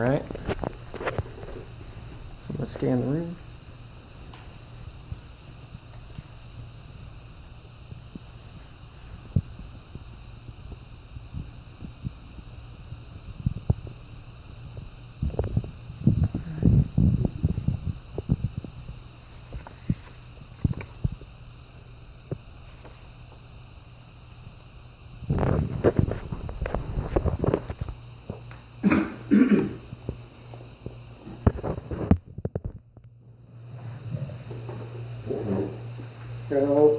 right. So I'm gonna scan the room.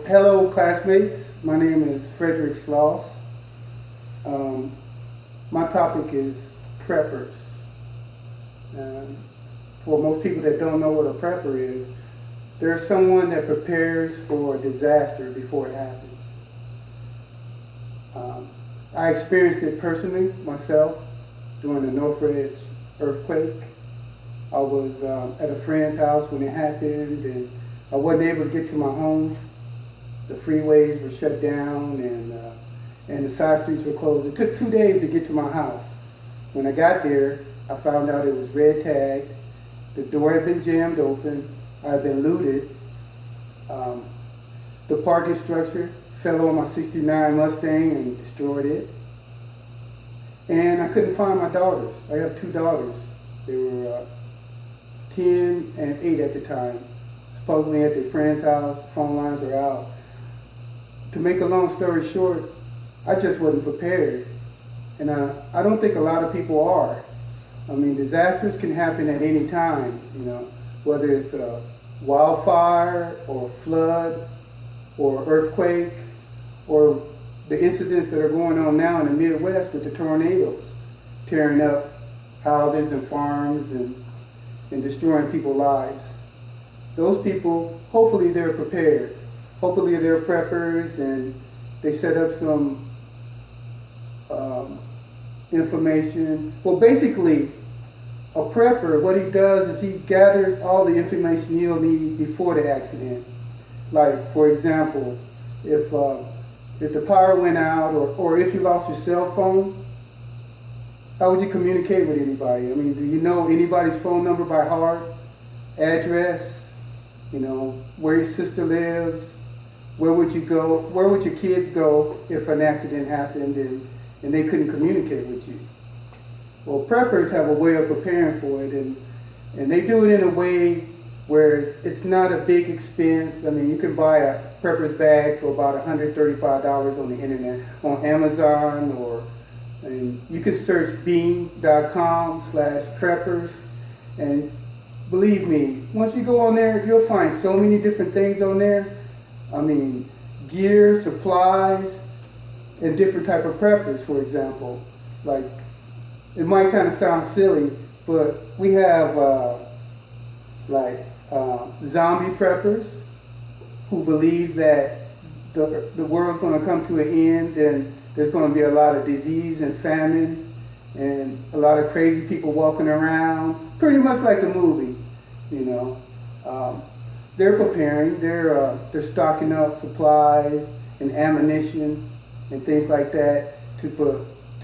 Hello, classmates. My name is Frederick Sloss. My topic is preppers. Um, for most people that don't know what a prepper is, they're someone that prepares for disaster before it happens. I experienced it personally myself during the Northridge earthquake. I was at a friend's house when it happened, and I wasn't able to get to my home. The freeways were shut down, and the side streets were closed. It took 2 days to get to my house. When I got there, I found out it was red tagged. The door had been jammed open. I had been looted. The parking structure fell on my '69 Mustang and destroyed it. And I couldn't find my daughters. I have 2 daughters. They were 10 and 8 at the time. Supposedly at their friend's house, phone lines were out. To make a long story short, I just wasn't prepared. And I don't think a lot of people are. I mean, disasters can happen at any time, whether it's a wildfire or flood or earthquake or the incidents that are going on now in the Midwest with the tornadoes, tearing up houses and farms and destroying people's lives. Those people, hopefully they're prepared. Hopefully they're preppers and they set up some information. Well, basically, a prepper, what he does is he gathers all the information you'll need before the accident. Like, for example, if the power went out or if you lost your cell phone, how would you communicate with anybody? I mean, do you know anybody's phone number by heart, address, where your sister lives? Where would you go? Where would your kids go if an accident happened and they couldn't communicate with you? Well, preppers have a way of preparing for it, and they do it in a way where it's not a big expense. I mean, you can buy a prepper's bag for about $135 on the internet, on Amazon, and you can search Bing.com/preppers, and believe me, once you go on there, you'll find so many different things on there. I mean, gear, supplies, and different type of preppers, for example. Like, it might kind of sound silly, but we have zombie preppers who believe that the world's going to come to an end and there's going to be a lot of disease and famine and a lot of crazy people walking around, pretty much like the movie, They're preparing. They're stocking up supplies and ammunition and things like that to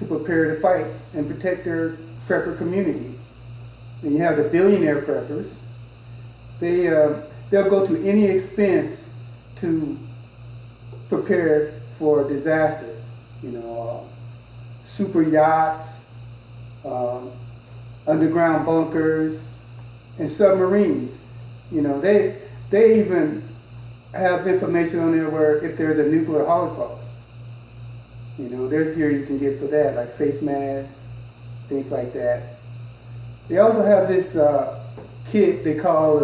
prepare to fight and protect their prepper community. And you have the billionaire preppers. They'll go to any expense to prepare for a disaster. Super yachts, underground bunkers, and submarines. They even have information on there where if there's a nuclear holocaust, there's gear you can get for that, like face masks, things like that. They also have this kit they call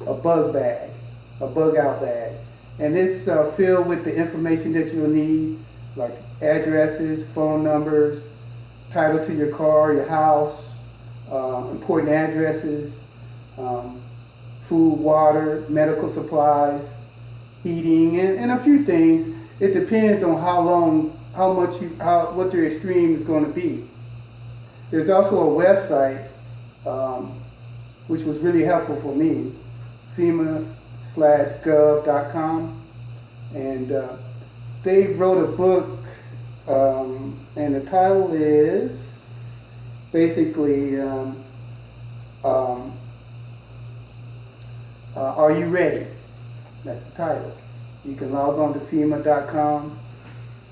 a bug bag, a bug out bag. And it's filled with the information that you'll need, like addresses, phone numbers, title to your car, your house, important addresses, food, water, medical supplies, heating, and a few things. It depends on what your extreme is going to be. There's also a website, which was really helpful for me, FEMA/gov.com, and they wrote a book, and the title is basically, Are You Ready? That's the title. You can log on to FEMA.com,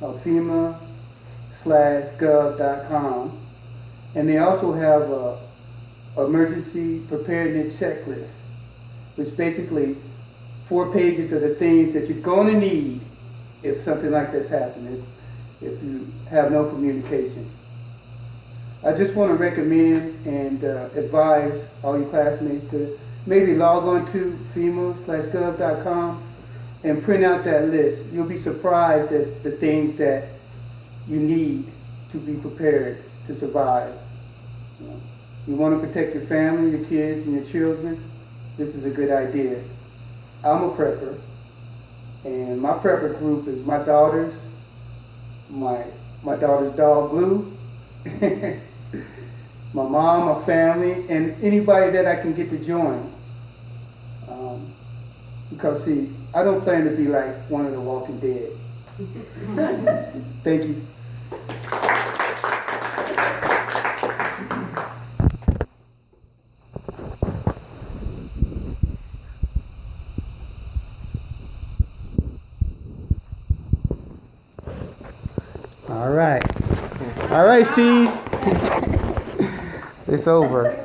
FEMA/gov.com, and they also have a emergency preparedness checklist, which basically 4 pages of the things that you're going to need if something like this happens, if you have no communication. I just want to recommend and advise all your classmates to maybe log on to FEMA/gov.com and print out that list. You'll be surprised at the things that you need to be prepared to survive. You want to protect your family, your kids, and your children? This is a good idea. I'm a prepper, and my prepper group is my daughters, my daughter's dog Blue, my mom, my family, and anybody that I can get to join. Because see, I don't plan to be like one of the Walking Dead. Thank you. All right, Steve. It's over.